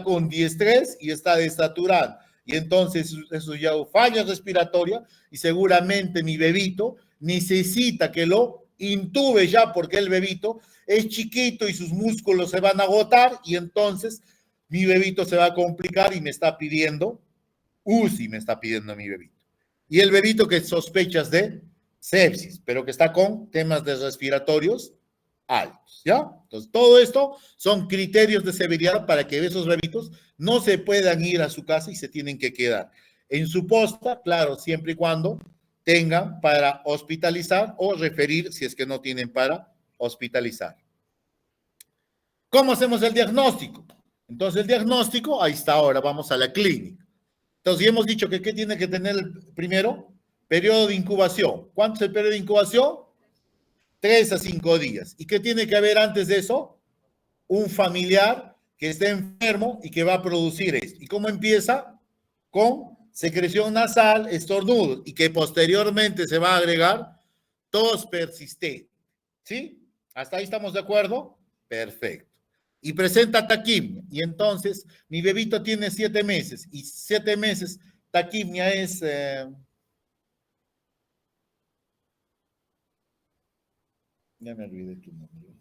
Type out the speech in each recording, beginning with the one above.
con diestrés y está desaturado. Y entonces eso ya falla respiratoria y seguramente mi bebito necesita que lo intube ya porque el bebito es chiquito y sus músculos se van a agotar y entonces mi bebito se va a complicar y me está pidiendo UCI, me está pidiendo mi bebito. Y el bebito que sospechas de sepsis, pero que está con temas de respiratorios altos, ¿ya? Entonces, todo esto son criterios de severidad para que esos bebitos no se puedan ir a su casa y se tienen que quedar en su posta, claro, siempre y cuando tengan para hospitalizar o referir si es que no tienen para hospitalizar. ¿Cómo hacemos el diagnóstico? Entonces, el diagnóstico, ahí está ahora, vamos a la clínica. Entonces, ya hemos dicho que ¿qué tiene que tener primero? Periodo de incubación. ¿Cuánto es el periodo de incubación? 3 a 5 días. ¿Y qué tiene que haber antes de eso? Un familiar que esté enfermo y que va a producir esto. ¿Y cómo empieza? Con secreción nasal, estornudos, y que posteriormente se va a agregar tos persistente. ¿Sí? ¿Hasta ahí estamos de acuerdo? Perfecto. Y presenta taquimia. Y entonces, mi bebito tiene 7 meses. Y 7 meses, taquimia es... ya me olvidé tu nombre.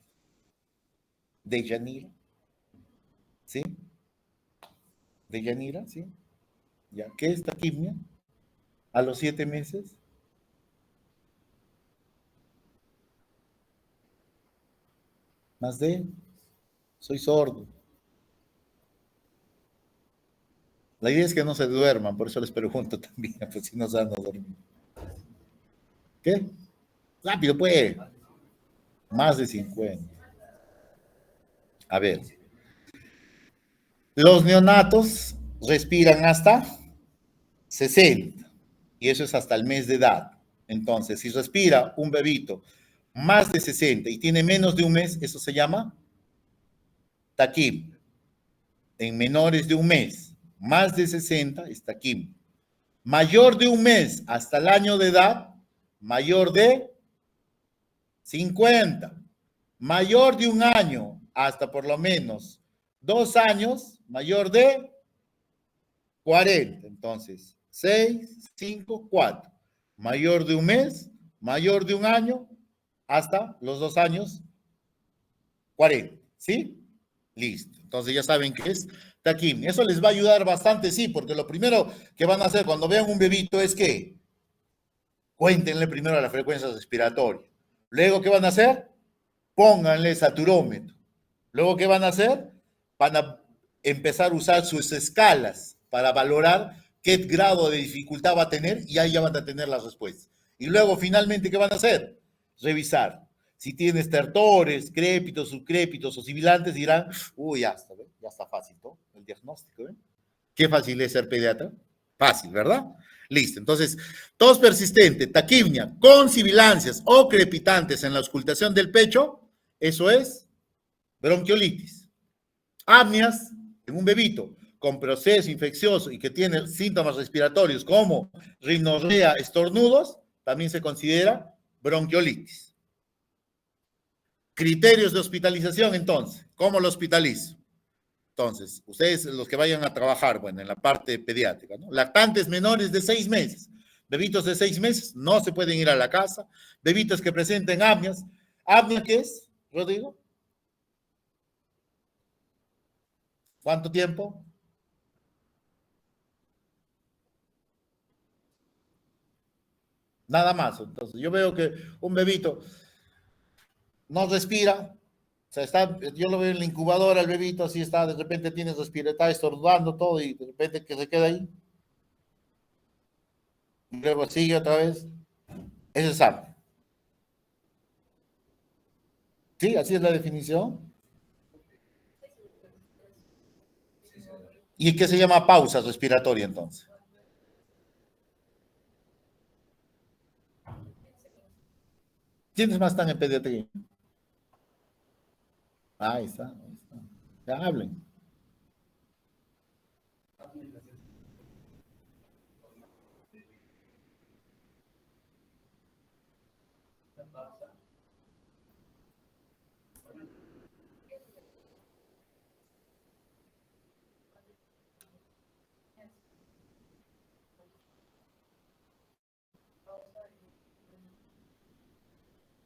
Deyanira. ¿Sí? Deyanira, ¿sí? ¿Ya? ¿Qué es taquimia? A los 7 meses. Más de... Soy sordo. La idea es que no se duerman, por eso les pregunto también, pues si no se van a dormir. ¿Qué? Rápido, pues. Más de 50. A ver. Los neonatos respiran hasta 60. Y eso es hasta el mes de edad. Entonces, si respira un bebito más de 60 y tiene menos de un mes, eso se llama taquim. En menores de un mes, más de 60 es taquim. Mayor de un mes hasta el año de edad, mayor de 50. Mayor de un año hasta por lo menos 2 años, mayor de 40. Entonces, 6, 5, 4. Mayor de un mes, mayor de un año, hasta los 2 años, 40. ¿Sí? Listo. Entonces ya saben qué es taquimia. Eso les va a ayudar bastante, sí, porque lo primero que van a hacer cuando vean un bebito es que cuéntenle primero la frecuencia respiratoria. Luego, ¿qué van a hacer? Pónganle saturómetro. Luego, ¿qué van a hacer? Van a empezar a usar sus escalas para valorar qué grado de dificultad va a tener y ahí ya van a tener las respuestas. Y luego, finalmente, ¿qué van a hacer? Revisar. Si tiene estertores, crépitos, subcrépitos o sibilantes, dirán, uy, ya está fácil, ¿no? El diagnóstico, ¿eh? Qué fácil es ser pediatra. Fácil, ¿verdad? Listo. Entonces, tos persistente, taquimia, con sibilancias o crepitantes en la auscultación del pecho, eso es bronquiolitis. Apnias en un bebito con proceso infeccioso y que tiene síntomas respiratorios como rinorrea, estornudos, también se considera bronquiolitis. Criterios de hospitalización, entonces, ¿cómo lo hospitalizo? Entonces, ustedes los que vayan a trabajar, bueno, en la parte pediátrica, ¿no? Lactantes menores de 6 meses, bebitos de 6 meses no se pueden ir a la casa, bebitos que presenten apnias. ¿Apnea qué es, Rodrigo? ¿Cuánto tiempo? Nada más. Entonces, yo veo que un bebito no respira, o sea, yo lo veo en la incubadora, el bebito así está, de repente tiene respiración, está estornudando todo y de repente que se queda ahí, y luego sigue otra vez. Ese es apnea. Sí, así es la definición. ¿Y qué se llama pausa respiratoria entonces? ¿Quiénes más están en pediatría? Ahí está, ahí está. Ya hablen.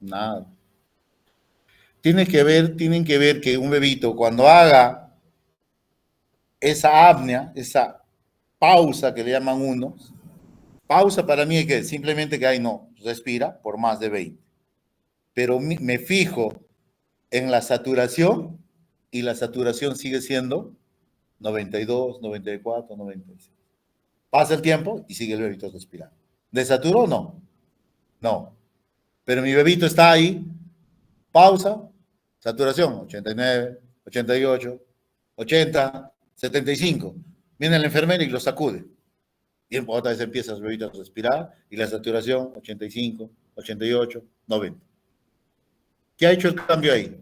Nada. Tienen que ver que un bebito cuando haga esa apnea, esa pausa que le llaman unos, pausa para mí es que simplemente que ahí no, respira por más de 20. Pero me fijo en la saturación y la saturación sigue siendo 92, 94, 96. Pasa el tiempo y sigue el bebito respirando. ¿Desaturó? No, no. Pero mi bebito está ahí, pausa, saturación, 89, 88, 80, 75. Viene la enfermera y lo sacude. Y otra vez empieza el bebito a respirar y la saturación, 85, 88, 90. ¿Qué ha hecho el cambio ahí?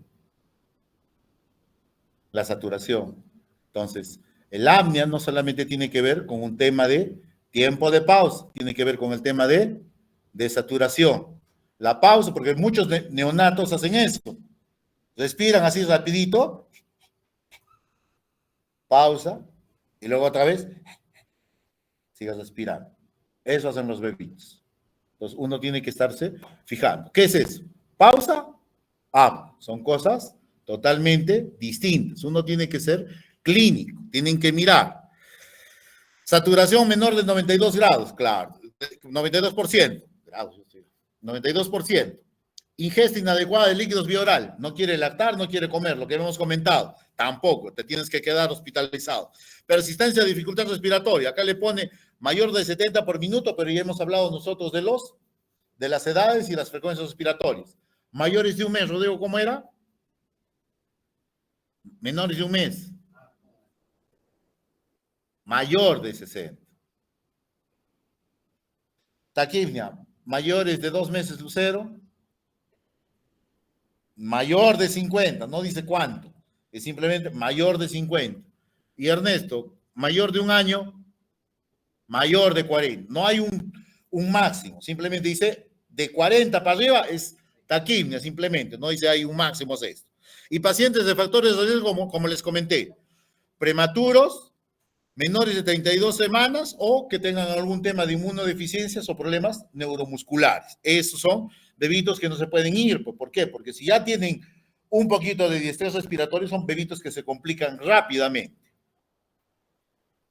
La saturación. Entonces, el apnea no solamente tiene que ver con un tema de tiempo de pausa, tiene que ver con el tema de saturación. La pausa, porque muchos neonatos hacen eso. Respiran así rapidito, pausa, y luego otra vez, sigas respirando. Eso hacen los bebitos. Entonces, uno tiene que estarse fijando. ¿Qué es eso? Pausa, apnea. Son cosas totalmente distintas. Uno tiene que ser clínico, tienen que mirar. Saturación menor de 92 grados, claro, 92%, grados, 92%. Ingesta inadecuada de líquidos vía oral, no quiere lactar, no quiere comer, lo que hemos comentado, tampoco, te tienes que quedar hospitalizado. Persistencia de dificultad respiratoria, acá le pone mayor de 70 por minuto, pero ya hemos hablado nosotros de las edades y las frecuencias respiratorias. Mayores de un mes, Rodrigo, ¿cómo era? Menores de un mes. Mayor de 60. Taquipnia, mayores de 2 meses, Lucero. Mayor de 50, no dice cuánto, es simplemente mayor de 50. Y Ernesto, mayor de un año, mayor de 40. No hay un máximo, simplemente dice de 40 para arriba es taquipnia, simplemente, no dice hay un máximo es esto. Y pacientes de factores de riesgo, como les comenté, prematuros, menores de 32 semanas o que tengan algún tema de inmunodeficiencias o problemas neuromusculares. Esos son bebitos que no se pueden ir. ¿Por qué? Porque si ya tienen un poquito de diestrés respiratorio, son bebitos que se complican rápidamente.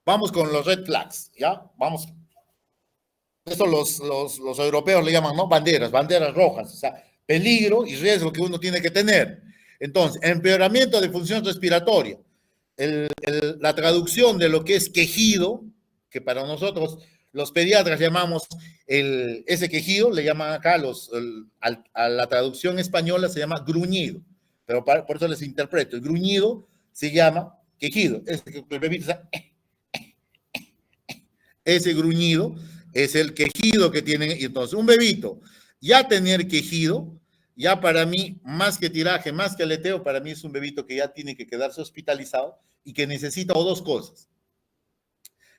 Vamos con los red flags, ¿ya? Vamos. Esto los europeos le llaman, ¿no? Banderas rojas, o sea, peligro y riesgo que uno tiene que tener. Entonces, empeoramiento de función respiratoria. La traducción de lo que es quejido, que para nosotros los pediatras llamamos ese quejido, le llaman acá a la traducción española se llama gruñido, pero por eso les interpreto, el gruñido se llama quejido, el bebito está, ese gruñido es el quejido que tienen, y entonces un bebito ya tener quejido, ya para mí, más que tiraje, más que aleteo, para mí es un bebito que ya tiene que quedarse hospitalizado y que necesita o dos cosas.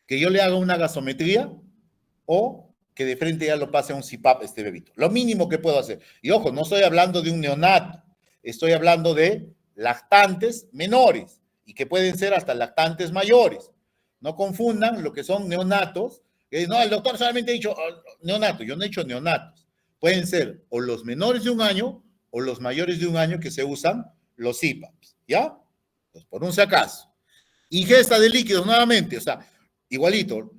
Que yo le haga una gasometría o que de frente ya lo pase a un CPAP este bebito. Lo mínimo que puedo hacer. Y ojo, no estoy hablando de un neonato, estoy hablando de lactantes menores y que pueden ser hasta lactantes mayores. No confundan lo que son neonatos. No, el doctor solamente ha dicho neonato, yo no he dicho neonatos. Pueden ser o los menores de un año o los mayores de un año que se usan los CPAPs, ¿ya? Pues por un si acaso. Ingesta de líquidos nuevamente, o sea, igualito,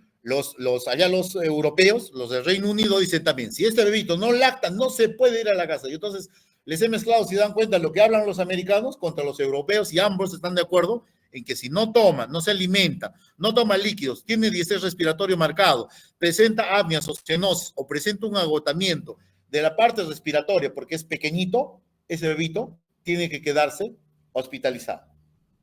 allá los europeos, los del Reino Unido dicen también, si este bebito no lacta, no se puede ir a la casa. Y entonces les he mezclado, si dan cuenta, lo que hablan los americanos contra los europeos y ambos están de acuerdo en que si no toma, no se alimenta, no toma líquidos, tiene diestrés respiratorio marcado, presenta apnea o cianosis o presenta un agotamiento de la parte respiratoria porque es pequeñito, ese bebito tiene que quedarse hospitalizado.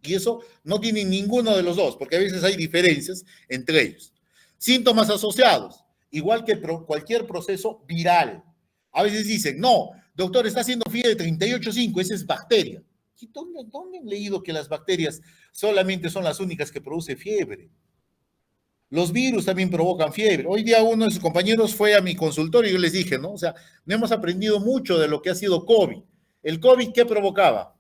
Y eso no tiene ninguno de los dos, porque a veces hay diferencias entre ellos. Síntomas asociados, igual que cualquier proceso viral. A veces dicen, no, doctor, está haciendo fiebre de 38,5, esa es bacteria. ¿Y dónde han leído que las bacterias solamente son las únicas que producen fiebre? Los virus también provocan fiebre. Hoy día uno de sus compañeros fue a mi consultorio y yo les dije, ¿no? O sea, no hemos aprendido mucho de lo que ha sido COVID. ¿El COVID qué provocaba?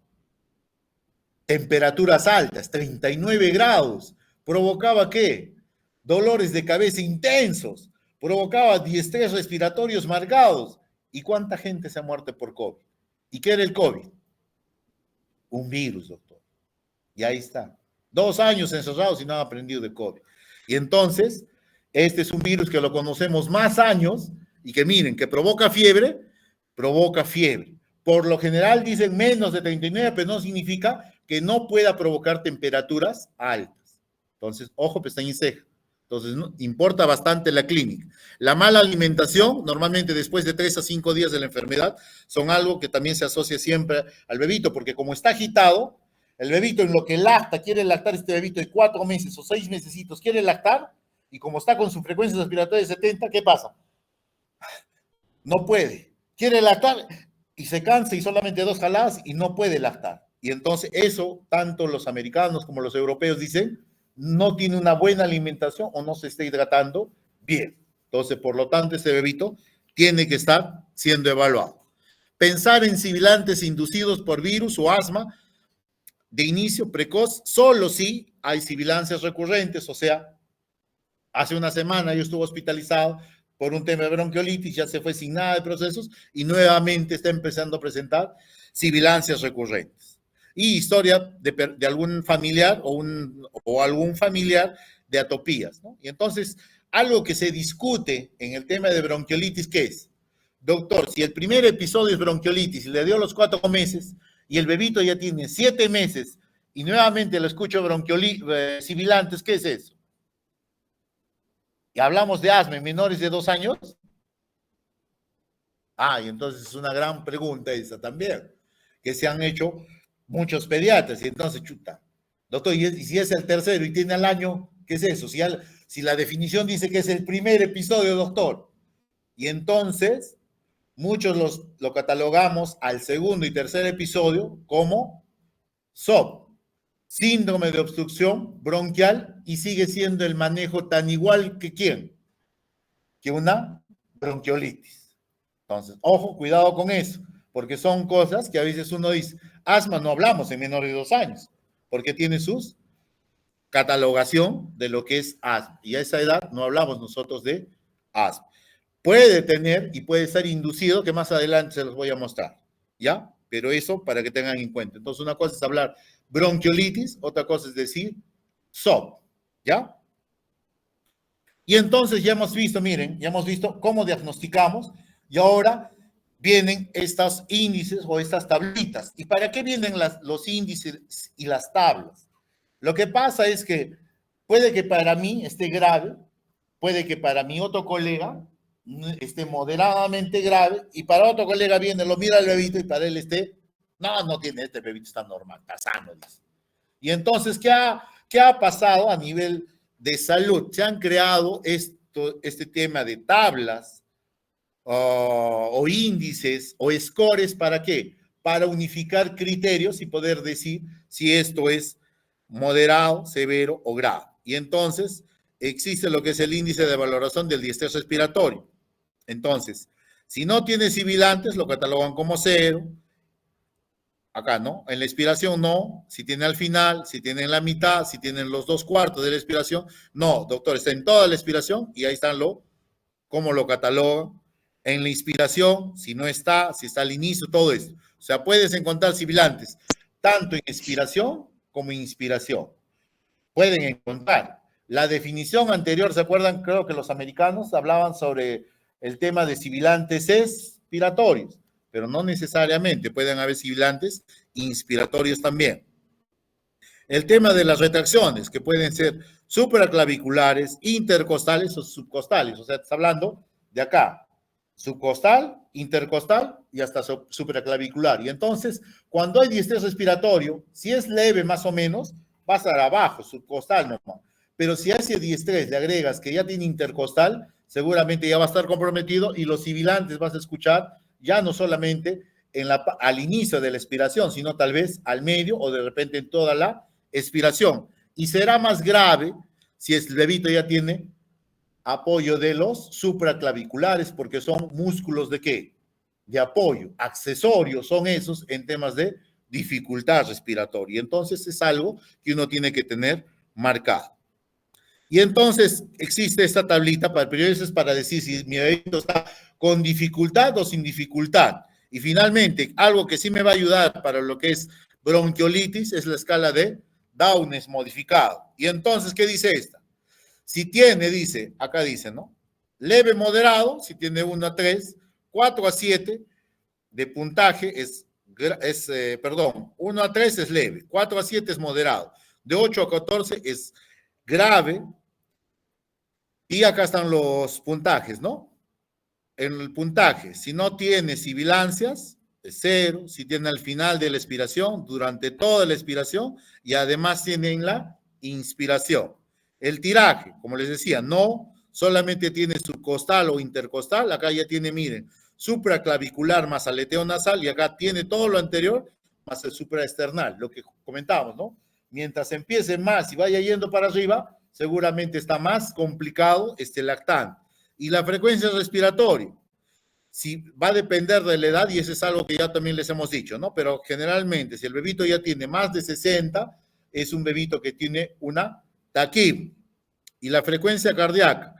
Temperaturas altas, 39 grados. ¿Provocaba qué? Dolores de cabeza intensos. Provocaba diestrés respiratorios marcados. ¿Y cuánta gente se ha muerto por COVID? ¿Y qué era el COVID? Un virus, doctor. Y ahí está. 2 años encerrados y no han aprendido de COVID. Y entonces, este es un virus que lo conocemos más años y que miren, que provoca fiebre. Por lo general dicen menos de 39, pero no significa que no pueda provocar temperaturas altas. Entonces, ojo, pestaña y ceja. Entonces, ¿no? Importa bastante la clínica. La mala alimentación, normalmente después de 3 a 5 días de la enfermedad, son algo que también se asocia siempre al bebito, porque como está agitado, el bebito en lo que lacta, quiere lactar este bebito de 4 meses o 6 mesecitos, quiere lactar, y como está con su frecuencia respiratoria de 70, ¿qué pasa? No puede. Quiere lactar y se cansa y solamente 2 jaladas y no puede lactar. Y entonces eso, tanto los americanos como los europeos dicen, no tiene una buena alimentación o no se está hidratando bien. Entonces, por lo tanto, ese bebito tiene que estar siendo evaluado. Pensar en sibilantes inducidos por virus o asma de inicio precoz, solo si hay sibilancias recurrentes, o sea, hace una semana yo estuve hospitalizado por un tema de bronquiolitis, ya se fue sin nada de procesos y nuevamente está empezando a presentar sibilancias recurrentes. Y historia de algún familiar o algún familiar de atopías, ¿no? Y entonces, algo que se discute en el tema de bronquiolitis, ¿qué es? Doctor, si el primer episodio es bronquiolitis y le dio los 4 meses y el bebito ya tiene 7 meses y nuevamente lo escucho sibilantes, ¿qué es eso? Y hablamos de asma en menores de 2 años. Y entonces es una gran pregunta esa también, que se han hecho muchos pediatras. Y entonces, chuta, doctor, y si es el tercero y tiene al año, ¿qué es eso? Si la definición dice que es el primer episodio, doctor. Y entonces, muchos lo catalogamos al segundo y tercer episodio como SOB, síndrome de obstrucción bronquial, y sigue siendo el manejo tan igual que ¿quién? Que una bronquiolitis. Entonces, ojo, cuidado con eso, porque son cosas que a veces uno dice, asma no hablamos en menores de 2 años, porque tiene sus catalogación de lo que es asma, y a esa edad no hablamos nosotros de asma. Puede tener y puede ser inducido, que más adelante se los voy a mostrar, ¿ya? Pero eso para que tengan en cuenta. Entonces, una cosa es hablar bronquiolitis, otra cosa es decir SOB, ¿ya? Y entonces ya hemos visto, miren, ya hemos visto cómo diagnosticamos y ahora vienen estos índices o estas tablitas. ¿Y para qué vienen los índices y las tablas? Lo que pasa es que puede que para mí esté grave, puede que para mi otro colega esté moderadamente grave y para otro colega viene, lo mira el bebito y para él no tiene, este bebito está normal, está sano, dice. Y entonces, ¿qué ha pasado a nivel de salud? Se han creado este tema de tablas o índices o scores, ¿para qué? Para unificar criterios y poder decir si esto es moderado, severo o grave. Y entonces existe lo que es el índice de valoración del diestrés respiratorio. Entonces, si no tiene sibilantes, lo catalogan como 0. Acá, ¿no? En la expiración, no. Si tiene al final, si tiene en la mitad, si tienen los 2/4 de la expiración, no, doctor, está en toda la expiración y ahí están cómo lo catalogan. En la inspiración, si no está, si está al inicio, todo esto. O sea, puedes encontrar sibilantes tanto en expiración como en inspiración. Pueden encontrar. La definición anterior, ¿se acuerdan? Creo que los americanos hablaban sobre el tema de sibilantes expiratorios, pero no necesariamente, pueden haber sibilantes inspiratorios también. El tema de las retracciones, que pueden ser supraclaviculares, intercostales o subcostales, o sea, está hablando de acá, subcostal, intercostal y hasta supraclavicular. Y entonces, cuando hay diestrés respiratorio, si es leve más o menos, va a estar abajo, subcostal nomás. Pero si a ese diestrés le agregas que ya tiene intercostal, seguramente ya va a estar comprometido y los sibilantes vas a escuchar ya no solamente al inicio de la expiración, sino tal vez al medio o de repente en toda la expiración. Y será más grave si el bebito ya tiene apoyo de los supraclaviculares, porque son músculos de ¿qué? De apoyo, accesorios son esos en temas de dificultad respiratoria. Entonces es algo que uno tiene que tener marcado. Y entonces existe esta tablita para el periodo, es para decir si mi bebito está con dificultad o sin dificultad. Y finalmente, algo que sí me va a ayudar para lo que es bronquiolitis es la escala de Downes modificado. Y entonces, ¿qué dice esta? Si tiene, dice, acá dice, ¿no? Leve moderado, si tiene 1 a 3, 4 a 7 de puntaje perdón, 1 a 3 es leve, 4 a 7 es moderado, de 8 a 14 es grave, y acá están los puntajes, ¿no? En el puntaje, si no tiene sibilancias, es 0, si tiene al final de la expiración, durante toda la expiración, y además tiene en la inspiración. El tiraje, como les decía, no solamente tiene subcostal o intercostal, acá ya tiene, miren, supraclavicular más aleteo nasal, y acá tiene todo lo anterior más el supraesternal, lo que comentábamos, ¿no? Mientras empiece más y vaya yendo para arriba, seguramente está más complicado este lactante. Y la frecuencia respiratoria, si va a depender de la edad, y eso es algo que ya también les hemos dicho, ¿no? Pero generalmente, si el bebito ya tiene más de 60, es un bebito que tiene una taquim. Y la frecuencia cardíaca,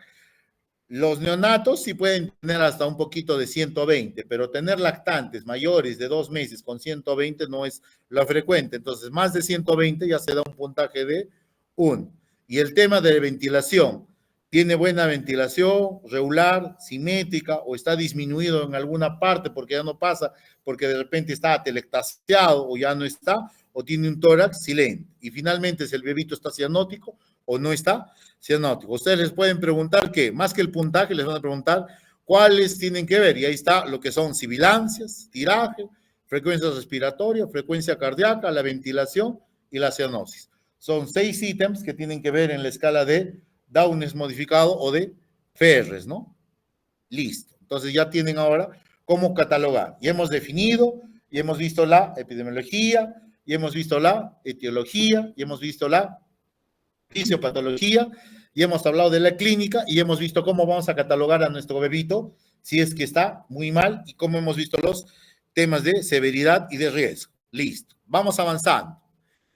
los neonatos sí pueden tener hasta un poquito de 120, pero tener lactantes mayores de 2 meses con 120 no es lo frecuente. Entonces, más de 120 ya se da un puntaje de 1. Y el tema de ventilación, ¿tiene buena ventilación, regular, simétrica, o está disminuido en alguna parte porque ya no pasa, porque de repente está atelectasiado o ya no está, o tiene un tórax silente? Y finalmente, si el bebito está cianótico o no está cianótico. Ustedes les pueden preguntar que, más que el puntaje, les van a preguntar cuáles tienen que ver. Y ahí está lo que son sibilancias, tiraje, frecuencia respiratoria, frecuencia cardíaca, la ventilación y la cianosis. Son 6 ítems que tienen que ver en la escala de Downes modificado o de Ferres, ¿no? Listo. Entonces ya tienen ahora cómo catalogar. Y hemos definido, y hemos visto la epidemiología, y hemos visto la etiología, y hemos visto la fisiopatología, y hemos hablado de la clínica, y hemos visto cómo vamos a catalogar a nuestro bebito si es que está muy mal, y cómo hemos visto los temas de severidad y de riesgo. Listo. Vamos avanzando.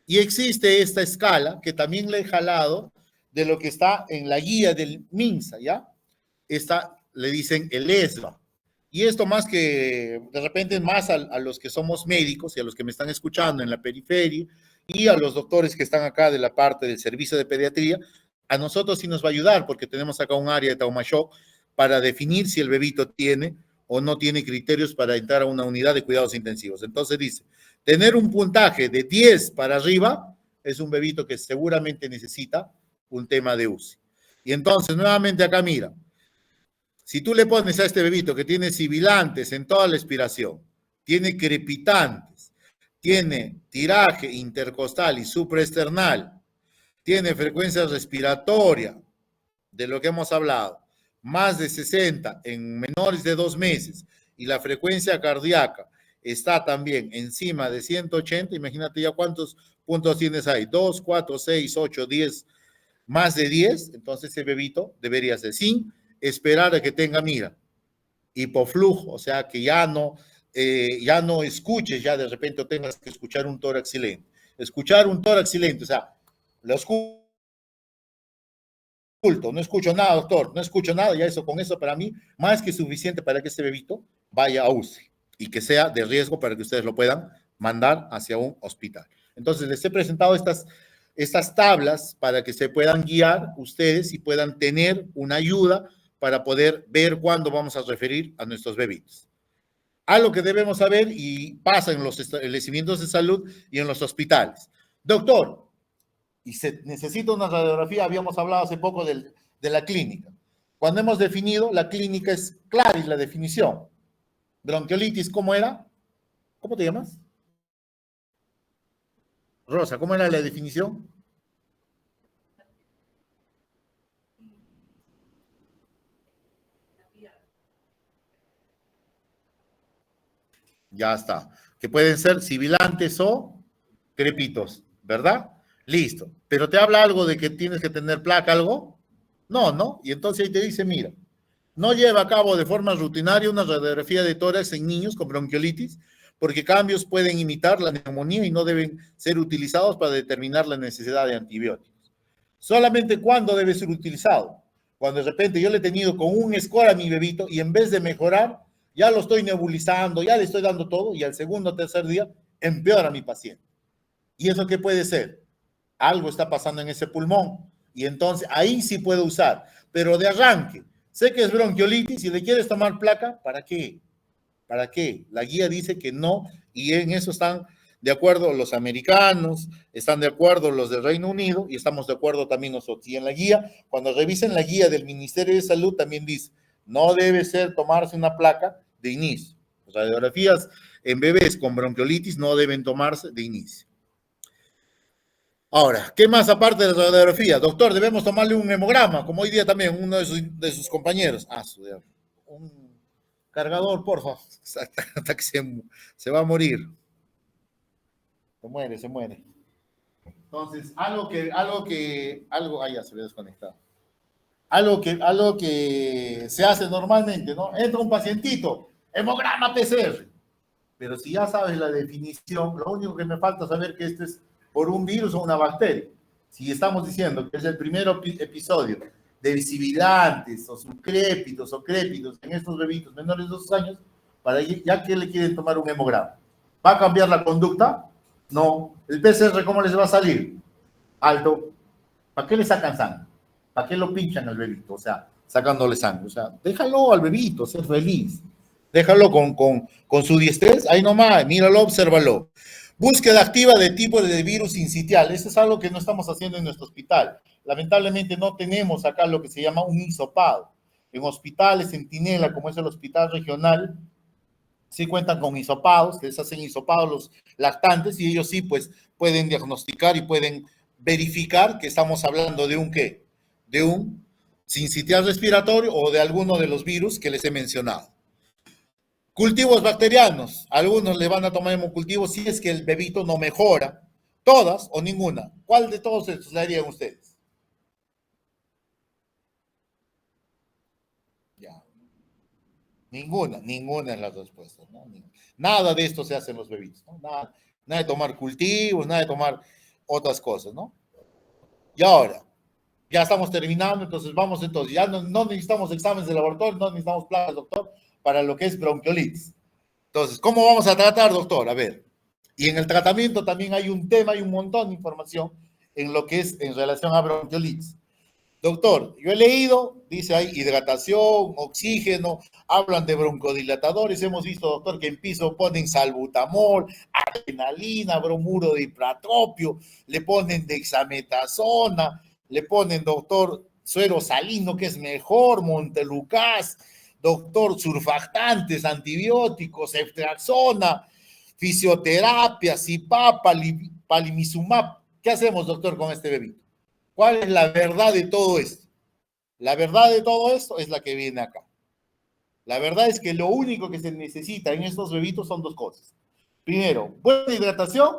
Y existe esta escala que también le he jalado de lo que está en la guía del MINSA, ¿ya? Esta le dicen el ESBA. Y esto más que, de repente, más a los que somos médicos y a los que me están escuchando en la periferia y a los doctores que están acá de la parte del servicio de pediatría, a nosotros sí nos va a ayudar porque tenemos acá un área de trauma shock para definir si el bebito tiene o no tiene criterios para entrar a una unidad de cuidados intensivos. Entonces dice, tener un puntaje de 10 para arriba es un bebito que seguramente necesita un tema de UCI. Y entonces, nuevamente acá mira, si tú le pones a este bebito que tiene sibilantes en toda la expiración, tiene crepitantes, tiene tiraje intercostal y supraesternal, tiene frecuencia respiratoria, de lo que hemos hablado, más de 60 en menores de 2 meses, y la frecuencia cardíaca está también encima de 180, imagínate ya cuántos puntos tienes ahí, 2, 4, 6, 8, 10, más de 10, entonces ese bebito debería ser sin esperar a que tenga, mira, hipoflujo, o sea, que ya no escuches, ya de repente tengas que escuchar un tórax silente. Escuchar un tórax silente, o sea, lo escucho, no escucho nada, doctor, no escucho nada, ya eso, con eso para mí, más que suficiente para que este bebito vaya a UCI y que sea de riesgo para que ustedes lo puedan mandar hacia un hospital. Entonces, les he presentado estas tablas para que se puedan guiar ustedes y puedan tener una ayuda para poder ver cuándo vamos a referir a nuestros bebitos. Algo que debemos saber y pasa en los establecimientos de salud y en los hospitales. Doctor, y se necesita una radiografía, habíamos hablado hace poco de la clínica. Cuando hemos definido, la clínica es clara y la definición. Bronquiolitis, ¿cómo era? ¿Cómo te llamas? Rosa, ¿cómo era la definición? Ya está. Que pueden ser sibilantes o crepitos, ¿verdad? Listo. Pero te habla algo de que tienes que tener placa, algo. No, ¿no? Y entonces ahí te dice, mira, no lleva a cabo de forma rutinaria una radiografía de tórax en niños con bronquiolitis, porque cambios pueden imitar la neumonía y no deben ser utilizados para determinar la necesidad de antibióticos. Solamente cuando debe ser utilizado. Cuando de repente yo le he tenido con un score a mi bebito y en vez de mejorar, ya lo estoy nebulizando, ya le estoy dando todo y al segundo o tercer día empeora a mi paciente. ¿Y eso qué puede ser? Algo está pasando en ese pulmón y entonces ahí sí puedo usar, pero de arranque, sé que es bronquiolitis y le quieres tomar placa, ¿para qué? ¿Para qué? La guía dice que no y en eso están de acuerdo los americanos, están de acuerdo los del Reino Unido y estamos de acuerdo también nosotros. Y en la guía, cuando revisen la guía del Ministerio de Salud, también dice, no debe ser tomarse una placa de inicio. Las radiografías en bebés con bronquiolitis no deben tomarse de inicio. Ahora, ¿qué más aparte de la radiografía? Doctor, debemos tomarle un hemograma, como hoy día también uno de sus compañeros. Un cargador, por favor, hasta que se va a morir. Se muere. Entonces, ya se ve desconectado. Algo que se hace normalmente, ¿no? Entra un pacientito, hemograma PCR. Pero si ya sabes la definición, lo único que me falta es saber que este es por un virus o una bacteria. Si estamos diciendo que es el primer episodio de visibilantes o subcrépitos o crépitos en estos bebitos menores de 2 años, ya que le quieren tomar un hemograma. ¿Va a cambiar la conducta? No. ¿El PCR cómo les va a salir? Alto. ¿Para qué le sacan sangre? ¿Para qué lo pinchan al bebito? O sea, sacándole sangre. O sea, déjalo al bebito, ser feliz. Déjalo con su diestrez, ahí nomás, míralo, obsérvalo. Búsqueda activa de tipo de virus sincitial. Eso es algo que no estamos haciendo en nuestro hospital. Lamentablemente no tenemos acá lo que se llama un hisopado. En hospitales, Centinela, como es el hospital regional, sí cuentan con hisopados, les hacen hisopados los lactantes y ellos sí, pues, pueden diagnosticar y pueden verificar que estamos hablando de un ¿qué? De un sincitial respiratorio o de alguno de los virus que les he mencionado. Cultivos bacterianos. Algunos le van a tomar hemocultivos si es que el bebito no mejora. ¿Todas o ninguna? ¿Cuál de todos estos le harían ustedes? Ya. Ninguna es la respuesta, ¿no? Nada de esto se hace en los bebitos, ¿no? Nada de tomar cultivos, nada de tomar otras cosas, ¿no? Y ahora, ya estamos terminando, entonces vamos entonces, ya no necesitamos exámenes de laboratorio, no necesitamos placas, doctor, para lo que es bronquiolitis. Entonces, ¿cómo vamos a tratar, doctor? A ver, y en el tratamiento también hay un tema, hay un montón de información en lo que es en relación a bronquiolitis. Doctor, yo he leído, dice ahí hidratación, oxígeno, hablan de broncodilatadores, hemos visto, doctor, que en piso ponen salbutamol, adrenalina, bromuro de hipratropio, le ponen dexametasona, le ponen, doctor, suero salino, que es mejor, montelukast, doctor, surfactantes, antibióticos, ceftriaxona, fisioterapia, CIPAP, palimizumab. ¿Qué hacemos, doctor, con este bebito? ¿Cuál es la verdad de todo esto? La verdad de todo esto es la que viene acá. La verdad es que lo único que se necesita en estos bebitos son dos cosas. Primero, buena hidratación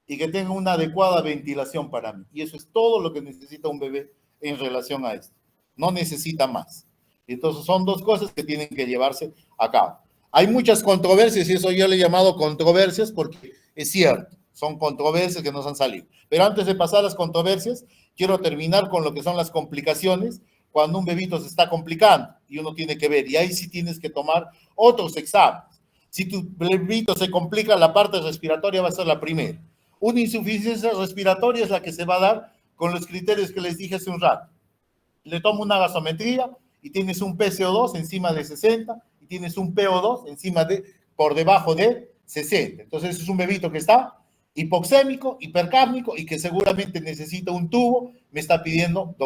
y que tenga una adecuada ventilación para mí. Y eso es todo lo que necesita un bebé en relación a esto. No necesita más. Entonces son dos cosas que tienen que llevarse a cabo. Hay muchas controversias y eso yo le he llamado controversias porque es cierto, son controversias que nos han salido. Pero antes de pasar a las controversias, quiero terminar con lo que son las complicaciones cuando un bebito se está complicando y uno tiene que ver. Y ahí sí tienes que tomar otros exámenes. Si tu bebito se complica, la parte respiratoria va a ser la primera. Una insuficiencia respiratoria es la que se va a dar con los criterios que les dije hace un rato. Le tomo una gasometría y tienes un PCO2 encima de 60 y tienes un PO2 por debajo de 60. Entonces es un bebito que está hipoxémico, hipercápnico y que seguramente necesita un tubo. Me está pidiendo,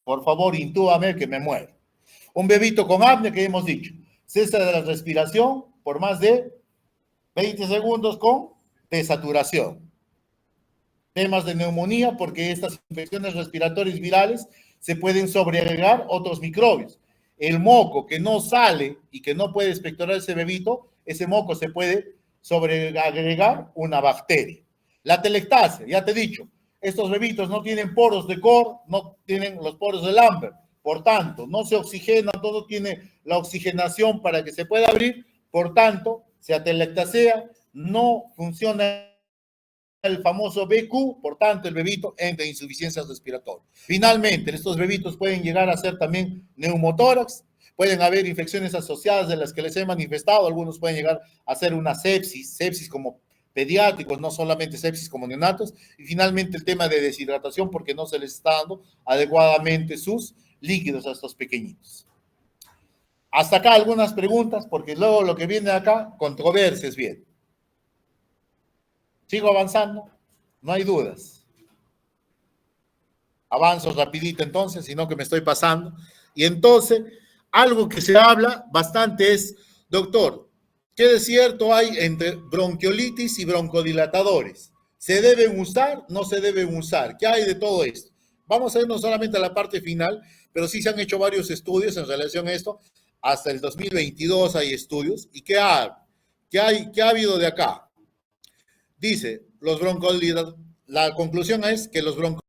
por favor, intúbame que me muero. Un bebito con apnea que hemos dicho, cesa de la respiración por más de 20 segundos con desaturación. Temas de neumonía, porque estas infecciones respiratorias virales se pueden sobreagregar otros microbios. El moco que no sale y que no puede expectorar ese bebito, ese moco se puede sobreagregar una bacteria. La telectasia, ya te he dicho, estos bebitos no tienen poros de Cor, no tienen los poros de Lambert, por tanto, no se oxigena, todo tiene la oxigenación para que se pueda abrir, por tanto, se atelectasea, no funciona el famoso BQ, por tanto el bebito entra en insuficiencia respiratoria. Finalmente, estos bebitos pueden llegar a ser también neumotórax, pueden haber infecciones asociadas de las que les he manifestado, algunos pueden llegar a ser una sepsis como pediátricos, no solamente sepsis como neonatos, y finalmente el tema de deshidratación porque no se les está dando adecuadamente sus líquidos a estos pequeñitos. Hasta acá algunas preguntas, porque luego lo que viene acá, controversias bien. Sigo avanzando, no hay dudas. Avanzo rapidito entonces, sino que me estoy pasando. Y entonces, algo que se habla bastante es, doctor, ¿qué desierto hay entre bronquiolitis y broncodilatadores? ¿Se deben usar? ¿No se deben usar? ¿Qué hay de todo esto? Vamos a ir no solamente a la parte final, pero sí se han hecho varios estudios en relación a esto. Hasta el 2022 hay estudios. ¿Y qué ha habido de acá? Dice, los broncodilatadores, la conclusión es que los broncodilatadores